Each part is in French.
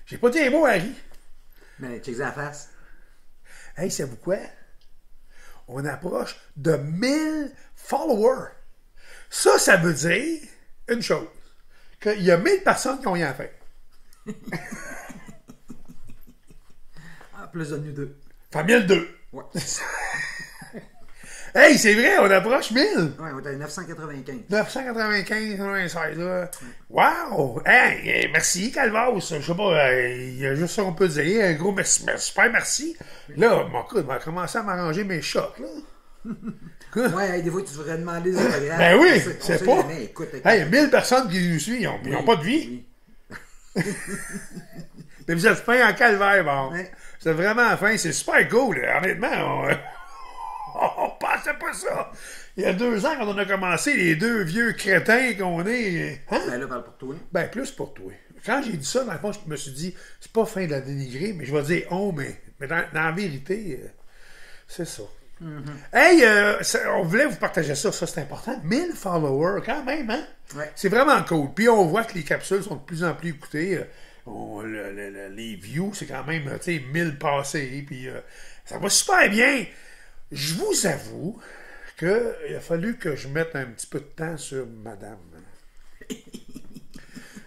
J'ai pas dit un mot, Harry. Mais check la face. Hey, savez-vous quoi? On approche de 1000 followers. Ça veut dire une chose. Qu'il y a 1000 personnes qui ont rien fait. Ah, plus de nous deux. Fait 1002. Ouais. Hey, c'est vrai, on approche 1000. Ouais, on est à 995. 995, 96, là. Wow! Hey, merci, Calvas. Je sais pas, il y a juste ça qu'on peut dire. Un gros merci, super merci. Là, mon coup, on va commencer à m'arranger mes chocs, là. Ouais, des fois, tu devrais demander des autographes. Ben oui, On c'est sait pas. jamais. Écoute, Hey, 1000 personnes qui nous suivent, ils n'ont pas de vie. Oui. Mais vous êtes fin en calvaire, bon. Ouais. Vous êtes vraiment fin, c'est super cool, là. Honnêtement, on pensait pas ça. Il y a 2 ans, quand on a commencé, les deux vieux crétins qu'on est. Hein? Ben là, parle pour toi. Ben, plus pour toi. Quand j'ai dit ça, dans le fond, je me suis dit, c'est pas fin de la dénigrer, mais je vais dire oh, mais dans la vérité, c'est ça. Hey, on voulait vous partager ça, c'est important. 1000 followers, quand même, hein? Ouais. C'est vraiment cool. Puis on voit que les capsules sont de plus en plus écoutées. Les views, c'est quand même, tu sais, 1000 passés. Puis ça va super bien. Je vous avoue qu'il a fallu que je mette un petit peu de temps sur madame.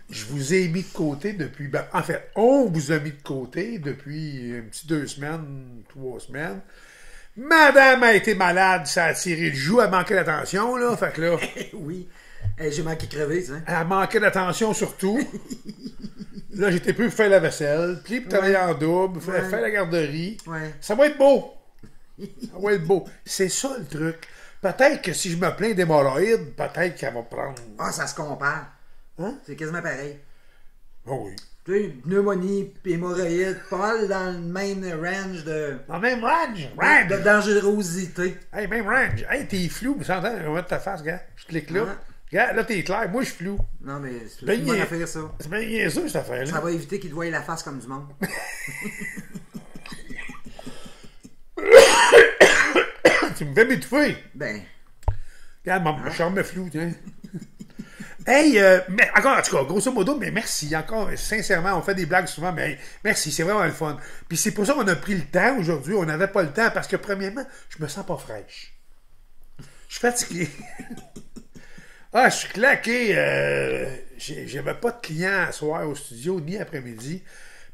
Je vous ai mis de côté depuis... Ben, en fait, on vous a mis de côté depuis un petit 2 semaines, 3 semaines. Madame a été malade, ça a tiré le joug, elle manquait d'attention, là. Fait que là... Oui. Hey, j'ai manqué crever, ça. Elle manquait d'attention surtout. Là, j'étais plus pour faire la vaisselle, puis pour travailler en double, faire la garderie. Ouais. Ça va être beau. Ça va être beau. C'est ça le truc. Peut-être que si je me plains d'hémorroïdes, peut-être qu'elle va prendre... Ah, ça se compare. Hein? C'est quasiment pareil. Oh oui. Tu sais, pneumonie et hémorroïdes, pas mal dans le même range de Dans le même range. Range. de dangerosité. Hey, même range. Hey, t'es flou, mais ça entend, on va ta face, gars. Je clique là. Ouais. Regarde, là, t'es clair. Moi, je suis flou. Non, mais c'est Ben, une bonne il est- affaire, ça. C'est bien niaiseux, cette affaire-là. Ça va éviter qu'ils te voient la face comme du monde. Tu me fais m'étouffer. Ben, Regarde, mon charme me flou, tiens. Hey, mais encore, en tout cas, grosso modo, mais merci. Encore, sincèrement, on fait des blagues souvent, mais hey, merci, c'est vraiment le fun. Puis c'est pour ça qu'on a pris le temps aujourd'hui. On n'avait pas le temps parce que, premièrement, je me sens pas fraîche. Je suis fatigué. Ah, je suis claqué. J'avais pas de clients à soir au studio, ni après-midi,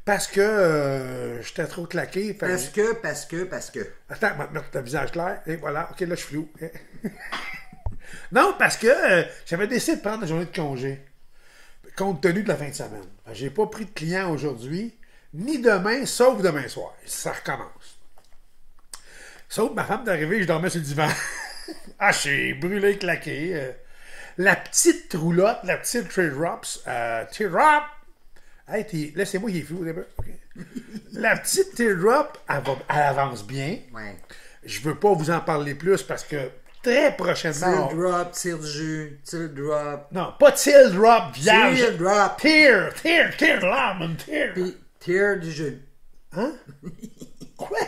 parce que j'étais trop claqué. Fait que parce que. Attends, on va te mettre ton visage clair. Et voilà, ok, là, je suis flou. Non, parce que j'avais décidé de prendre la journée de congé, compte tenu de la fin de semaine. J'ai pas pris de clients aujourd'hui, ni demain, sauf demain soir. Ça recommence. Sauf ma femme d'arriver, je dormais sur le divan. Ah, je suis brûlé, claqué. La petite roulotte, la petite teardrops, teardrop. Hey, laissez-moi, il est flou au début. Okay. La petite teardrop, elle avance bien. Ouais. Je veux pas vous en parler plus parce que très prochainement... Teardrop, tire du jus, teardrop. Non, pas teardrop, vierge. Teardrop. Teardrop, tear. Puis, tear du jus. Hein? Quoi?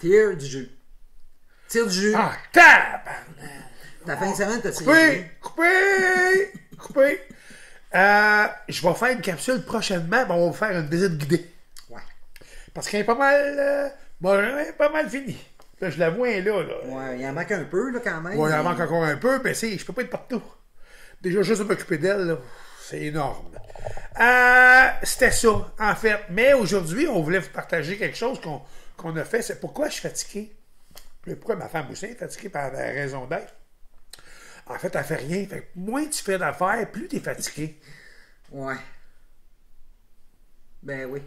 Tear du jus. Tire du jus. Ah, tabarnak! Ta fin de semaine, t'as tiré. Coupé. Je vais faire une capsule prochainement, mais on va faire une visite guidée. Ouais. Parce qu'elle est pas mal... pas mal finie. Là, je la vois, elle est là. Ouais, il en manque un peu, là, quand même. Ouais, il en manque encore un peu, mais je peux pas être partout. Déjà, juste de m'occuper d'elle, là, c'est énorme. C'était ça, en fait. Mais aujourd'hui, on voulait vous partager quelque chose qu'on a fait. C'est pourquoi je suis fatigué. Mais pourquoi ma femme aussi est fatiguée par la raison d'être. En fait, elle fait rien. Fait que moins tu fais d'affaires, plus tu es fatigué. Ouais. Ben oui.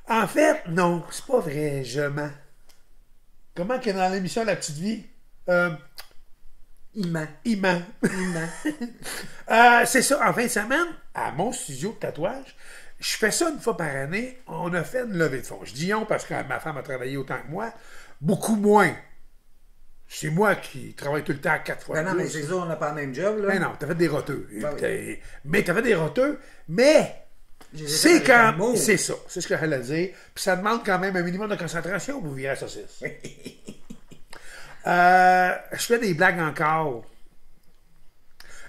En fait, non, c'est pas vrai, je mens. Comment qu'il y a dans l'émission La Petite Vie? Il ment. Il ment. C'est ça, en fin de semaine, à mon studio de tatouage, je fais ça une fois par année, on a fait une levée de fonds. Je dis on parce que ma femme a travaillé autant que moi, beaucoup moins. C'est moi qui travaille tout le temps 4 fois Ben non, plus. mais c'est ça, on n'a pas le même job, là. Ben non, t'as fait des roteux. Ben oui. Mais t'as fait des roteux, mais c'est quand... C'est ça, c'est ce que j'allais dire. Puis ça demande quand même un minimum de concentration pour virer la saucisse. Je fais des blagues encore.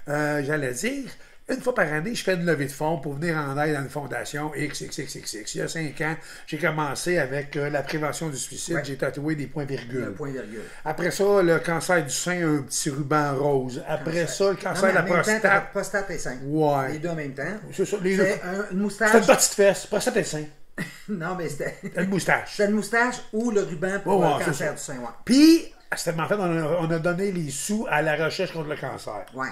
J'allais dire Une fois par année, je fais une levée de fonds pour venir en aide à une fondation XXXXX. Il y a 5 ans, j'ai commencé avec la prévention du suicide. Ouais. J'ai tatoué des points-virgules. Le point-virgule. Après ça, le cancer du sein, un petit ruban rose. Après ça, le cancer de la prostate. Prostate et sein. Ouais. Les deux en même temps. C'est ça, les deux. C'est une moustache. C'est une petite fesse, prostate et sein. Non, mais c'était. Une moustache. C'était une moustache ou le ruban pour Ouais, le c'est cancer ça. du sein, ouais. Puis, en fait, on a donné les sous à la recherche contre le cancer. Ouais.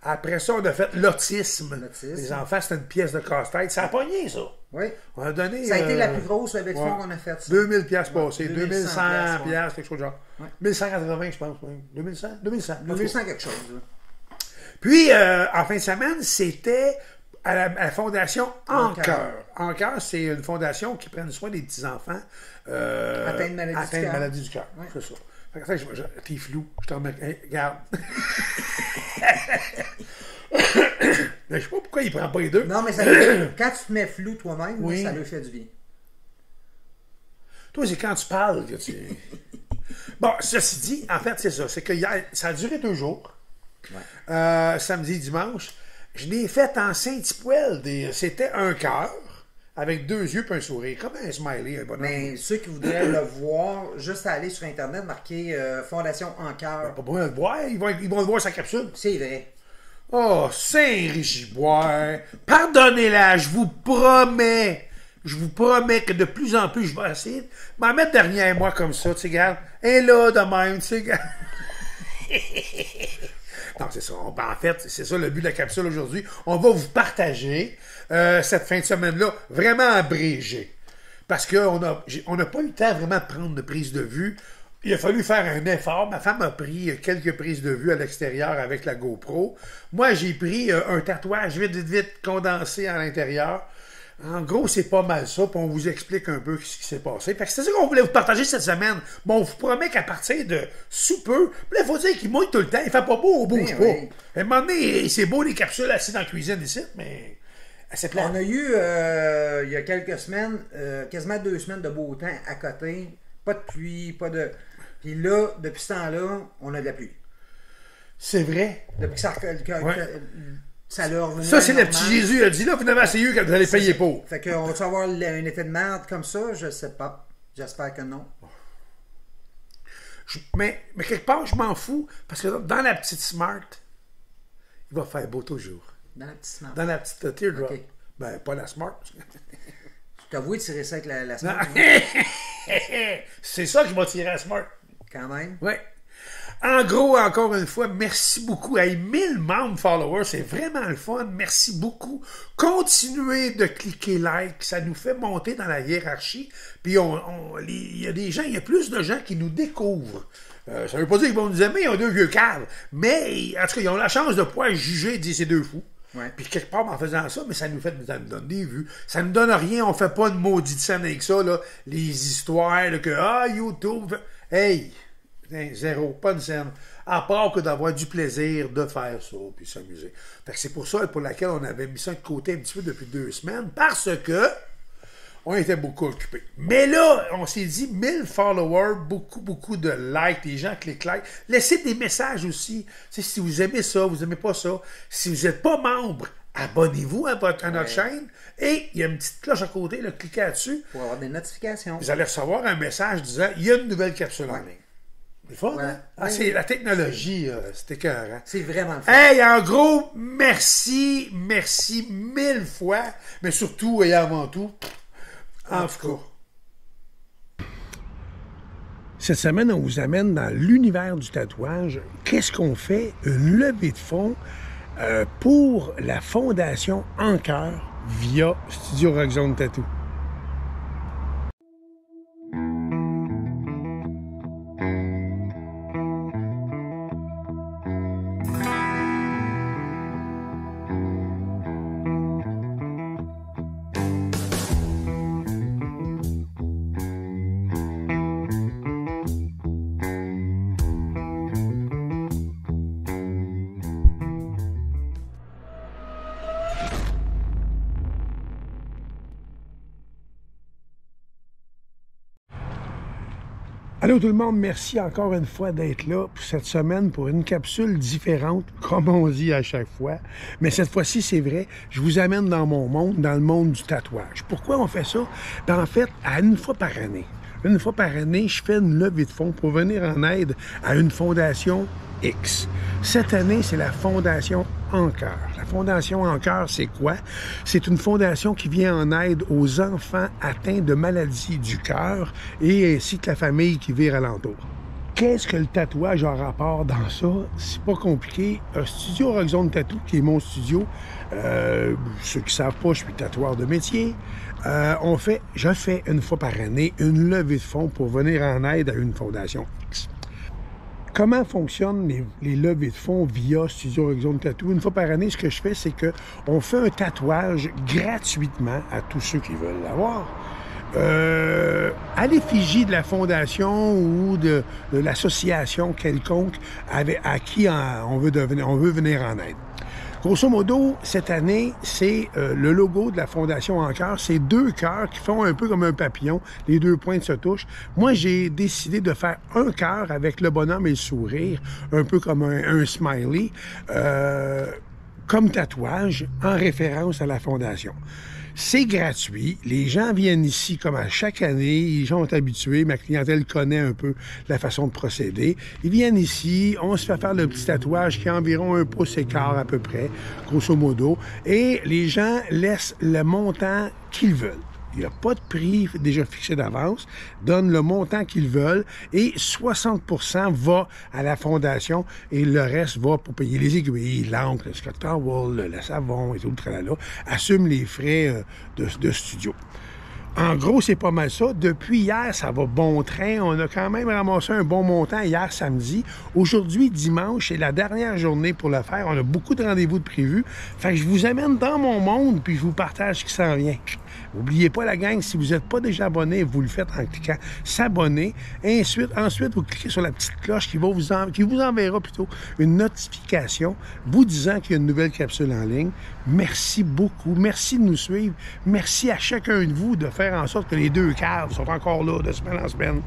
Après ça, on a fait l'autisme. L'autisme. Les enfants, c'était une pièce de casse-tête. Ça a pogné, ça. Oui. On a donné. Ça a été la plus grosse levée de fonds ouais. qu'on a faite. 2000 piastres passés. 2100 2100 ouais. piastres, quelque chose de genre. Ouais. 1180, je pense. Oui. 2100? 2100. 2100 quelque chose. Là. Puis, en fin de semaine, c'était à la fondation Encœur. Encœur, c'est une fondation qui prend soin des petits-enfants atteints de maladie du cœur. Ouais. C'est ça. Fait que, t'es flou. Je t'en remets. Hey, regarde. Mais je sais pas pourquoi il prend pas les deux. Non, mais ça quand tu te mets flou toi-même, Oui. ça lui fait du bien. Toi, c'est quand tu parles que tu. Bon, ceci dit, en fait, c'est ça. C'est que hier, ça a duré 2 jours. Ouais. Samedi et dimanche. Je l'ai fait en Saint-Tipoel. C'était un cœur avec 2 yeux et un sourire. Comme un smiley, un bonhomme. Mais ceux qui voudraient le voir, juste à aller sur Internet, marquer Fondation Encœur. Pas besoin de le voir. Ils vont le voir sa capsule. C'est vrai. Oh, Saint-Régiboire, pardonnez-la, je vous promets que de plus en plus, je vais essayer de m'en mettre derrière moi comme ça, tu sais, regarde. Et là, de même, tu sais, regarde. Non, c'est ça. En fait, c'est ça le but de la capsule aujourd'hui. On va vous partager cette fin de semaine-là vraiment abrégée. Parce qu'on n'a pas eu le temps vraiment de prendre de prise de vue. Il a fallu faire un effort. Ma femme a pris quelques prises de vue à l'extérieur avec la GoPro. Moi, j'ai pris un tatouage vite, condensé à l'intérieur. En gros, c'est pas mal ça, puis on vous explique un peu ce qui s'est passé. Fait que c'est ça qu'on voulait vous partager cette semaine. Bon, on vous promet qu'à partir de sous peu, il faut dire qu'il mouille tout le temps. Il fait pas beau, on bouge pas. Oui. À un moment donné, c'est beau les capsules assises dans la cuisine ici, mais c'est plat. On a eu, il y a quelques semaines, quasiment 2 semaines de beau temps à côté. Pas de pluie, pas de... Puis là, depuis ce temps-là, on a de la pluie. C'est vrai. Depuis que ça l'a revenu. Ça, c'est le normal. petit Jésus. Il a dit là, finalement, c'est eux que vous allez payer pour. Fait qu'on va avoir un été de merde comme ça? Je sais pas. J'espère que non. Mais quelque part, je m'en fous, parce que dans la petite Smart, il va faire beau toujours. Dans la petite smart. Dans la petite Teardrop. Ok. Ben, pas la Smart. Tu t'avoues de tirer ça avec la smart? C'est ça qui va tirer à Smart. Quand même. Oui. En gros, encore une fois, merci beaucoup. Hey, 1000 membres followers, c'est vraiment le fun. Merci beaucoup. Continuez de cliquer like. Ça nous fait monter dans la hiérarchie. Puis, il y a des gens, il y a plus de gens qui nous découvrent. Ça veut pas dire qu'ils vont nous aimer, ils ont 2 vieux caves. Mais, en tout cas, ils ont la chance de pouvoir juger et dire ces 2 fous. Ouais. Puis quelque part, en faisant ça, mais ça nous donne des vues. Ça nous donne rien, on fait pas de maudite scène avec ça, là. Les histoires là, que YouTube. Hey! Zéro, pas une scène. À part que d'avoir du plaisir de faire ça, puis s'amuser. Fait que c'est pour ça pour laquelle on avait mis ça de côté un petit peu depuis 2 semaines, parce que on était beaucoup occupés. Mais là, on s'est dit 1000 followers, beaucoup de likes, les gens cliquent like. Laissez des messages aussi. Tu sais, si vous aimez ça, vous aimez pas ça. Si vous n'êtes pas membre, abonnez-vous à notre chaîne. Et il y a une petite cloche à côté, là, cliquez là-dessus. Pour avoir des notifications. Vous allez recevoir un message disant il y a une nouvelle capsule en ligne. C'est fun, Ouais. hein? Ah, c'est la technologie, c'est écœurant. C'est vraiment le fun. Hey, en gros, merci 1000 fois, mais surtout et avant tout, en tout cas. Cette semaine, on vous amène dans l'univers du tatouage. Qu'est-ce qu'on fait? Une levée de fonds pour la fondation Encœur via Studio Rockzone Tattoo. Allô tout le monde, merci encore une fois d'être là pour cette semaine pour une capsule différente, comme on dit à chaque fois. Mais cette fois-ci, c'est vrai, je vous amène dans mon monde, dans le monde du tatouage. Pourquoi on fait ça? Ben, en fait, à une fois par année, je fais une levée de fonds pour venir en aide à une fondation X. Cette année, c'est la Fondation Encœur. La Fondation Encœur, c'est quoi? C'est une fondation qui vient en aide aux enfants atteints de maladies du cœur et ainsi que la famille qui vire alentour. Qu'est-ce que le tatouage a rapport dans ça? C'est pas compliqué. Studio Rockzone Tattoo, qui est mon studio, ceux qui savent pas, je suis tatoueur de métier. Je fais une fois par année une levée de fonds pour venir en aide à une fondation X. Comment fonctionnent les levées de fonds via Studio Rockzone Tattoo? Une fois par année, ce que je fais, c'est qu'on fait un tatouage gratuitement à tous ceux qui veulent l'avoir. À l'effigie de la fondation ou de l'association quelconque à qui on veut venir en aide. Grosso modo, cette année, c'est le logo de la Fondation Encœur. C'est 2 cœurs qui font un peu comme un papillon. Les 2 pointes se touchent. Moi, j'ai décidé de faire un cœur avec le bonhomme et le sourire, un peu comme un smiley, comme tatouage, en référence à la Fondation. C'est gratuit. Les gens viennent ici comme à chaque année. Les gens sont habitués. Ma clientèle connaît un peu la façon de procéder. Ils viennent ici. On se fait faire le petit tatouage qui est environ 1 pouce et quart à peu près, grosso modo. Et les gens laissent le montant qu'ils veulent. Il n'y a pas de prix déjà fixé d'avance, donnent le montant qu'ils veulent et 60% va à la fondation et le reste va pour payer les aiguilles, l'encre, le Scott Towel, le savon et tout le tralala, assume les frais de studio. En gros, c'est pas mal ça. Depuis hier, ça va bon train. On a quand même ramassé un bon montant hier samedi. Aujourd'hui, dimanche, c'est la dernière journée pour le faire. On a beaucoup de rendez-vous de prévus. Fait que je vous amène dans mon monde puis je vous partage ce qui s'en vient. N'oubliez pas, la gang, si vous n'êtes pas déjà abonné, vous le faites en cliquant s'abonner. Ensuite, vous cliquez sur la petite cloche qui vous enverra plutôt une notification vous disant qu'il y a une nouvelle capsule en ligne. Merci beaucoup. Merci de nous suivre. Merci à chacun de vous de faire en sorte que les 2 caves sont encore là de semaine en semaine.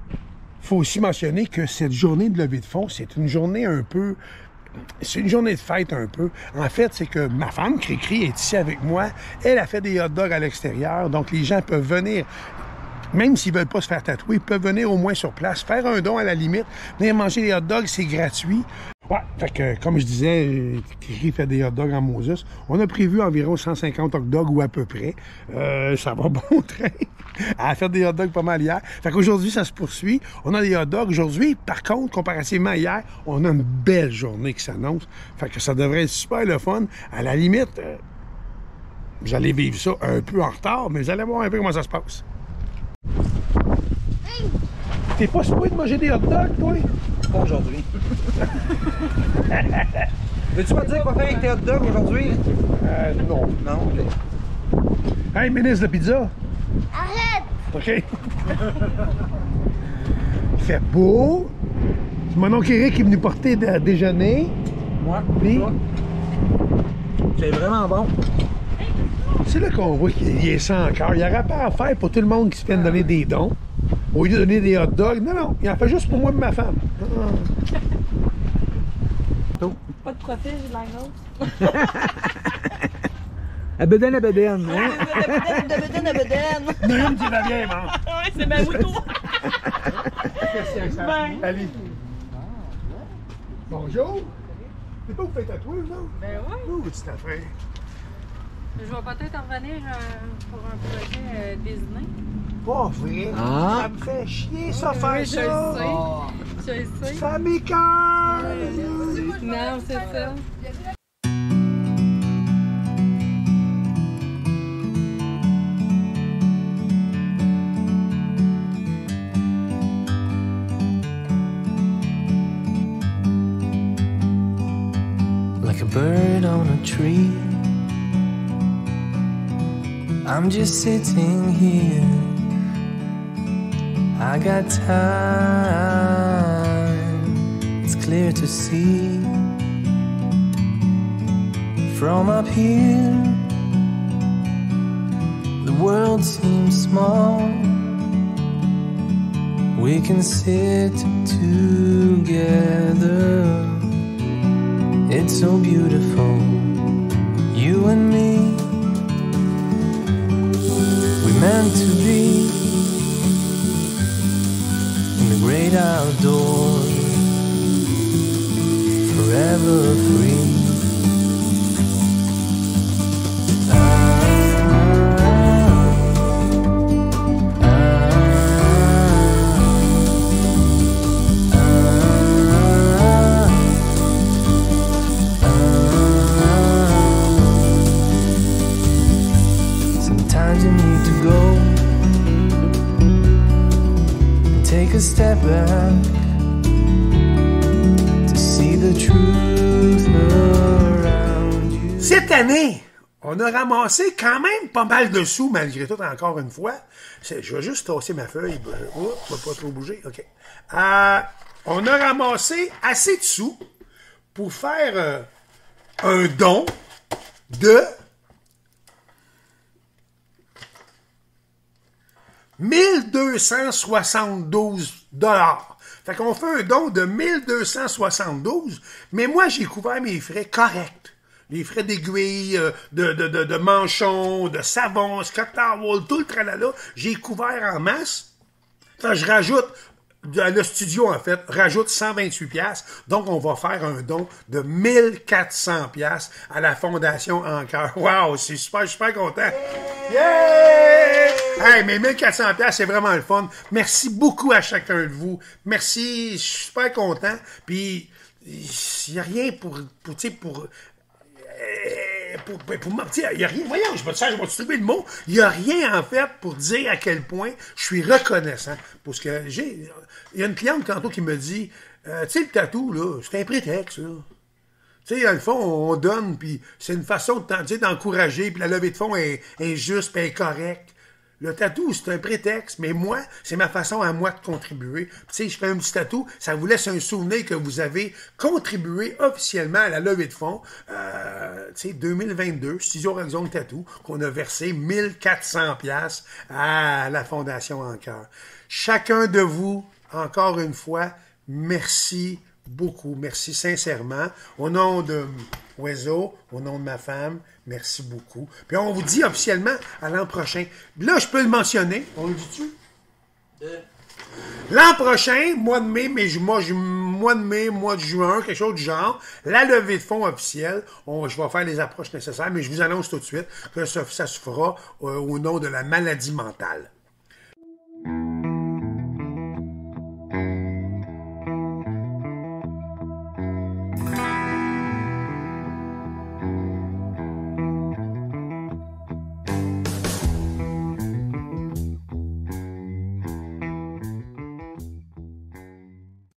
Il faut aussi mentionner que cette journée de levée de fonds, c'est une journée un peu... C'est une journée de fête un peu. En fait, c'est que ma femme, Cricri, est ici avec moi. Elle a fait des hot dogs à l'extérieur. Donc, les gens peuvent venir, même s'ils ne veulent pas se faire tatouer, ils peuvent venir au moins sur place, faire un don à la limite, venir manger des hot dogs, c'est gratuit. Ouais, fait que, comme je disais, Cricri fait des hot dogs en Moses. On a prévu environ 150 hot dogs ou à peu près. Ça va bon train. Elle a fait des hot dogs pas mal hier. Fait qu'aujourd'hui, ça se poursuit. On a des hot dogs. Aujourd'hui, par contre, comparativement à hier, on a une belle journée qui s'annonce. Fait que ça devrait être super le fun. À la limite, vous allez vivre ça un peu en retard, mais vous allez voir un peu comment ça se passe. T'es pas supposé de manger des hot dogs, toi? Pas aujourd'hui. Veux-tu pas dire quoi faire avec tes hot dogs aujourd'hui? Non. Non? Hey, ministre de pizza! Arrête! OK. Il fait beau. C'est mon oncle Eric qui est venu porter à déjeuner. Moi, Puis, c'est vraiment bon. c'est là qu'on voit qu'il est sans cœur. Il n'y aurait pas à faire pour tout le monde qui se fait donner des dons. Au lieu de donner des hot dogs. Non, non. Il en fait juste pour moi et ma femme. Pas de profil, j'ai de la grosse. Abeden, abeden, hein? Abeden. Il y en a une qui va bien, man. Ouais, c'est ma moto. Qu'est-ce que ça? Ben. Allez. Bonjour. C'est pas vous faites tatouer, non? Ben ouais. Où petite affaire? Je vais peut-être en revenir pour un projet Disney. Pas vrai. Ah. Ça me fait chier, ça, Oui, faire je ça. le sais. Je le sais. Ça m'écoeure. Non, c'est ça. Like a bird on a tree, I'm just sitting here. I got time, it's clear to see. From up here, the world seems small, We can sit together. It's so beautiful, you and me. We meant to be in the great outdoors, forever free. Sometimes you need to go and take a step back to see the truth around you. Cette année, on a ramassé quand même pas mal de sous, malgré tout, encore une fois. Je vais juste tasser ma feuille. Oh, je ne vais pas trop bouger. OK. On a ramassé assez de sous pour faire un don de 1272 $. Fait qu'on fait un don de 1272, mais moi, j'ai couvert mes frais corrects. Les frais d'aiguille, de manchon, de savon, Scott Towel, tout le tralala, j'ai couvert en masse. Fait que je rajoute, le studio, en fait, rajoute 128 $. Donc, on va faire un don de 1400 $ à la Fondation Encœur. Wow, c'est super, je suis super content. Yeah! Hey, mais 1400 $, c'est vraiment le fun. Merci beaucoup à chacun de vous. Merci, je suis super content. Puis, il n'y a rien pour il n'y a rien, voyons, je vais trouver le mot, il n'y a rien en fait pour dire à quel point je suis reconnaissant. Parce que il y a une cliente tantôt qui me dit, tu sais, le tatou, là, c'est un prétexte, là. Tu sais, dans le fond, on donne, puis c'est une façon d'encourager, puis la levée de fonds est juste, puis est correcte. Le tatou, c'est un prétexte, mais moi, c'est ma façon à moi de contribuer. Tu sais, je fais un petit tatou, ça vous laisse un souvenir que vous avez contribué officiellement à la levée de fonds, tu sais, 2022, Studio Horizon Tattoo, qu'on a versé 1400 $ à la Fondation Encœur. Chacun de vous, encore une fois, merci beaucoup, merci sincèrement. Au nom de Oiseau, au nom de ma femme, merci beaucoup. Puis on vous dit officiellement à l'an prochain. Là, je peux le mentionner. On le dit-tu? L'an prochain, mois de mai, mois de juin, quelque chose du genre, la levée de fonds officielle, je vais faire les approches nécessaires, mais je vous annonce tout de suite que ça se fera au nom de la maladie mentale.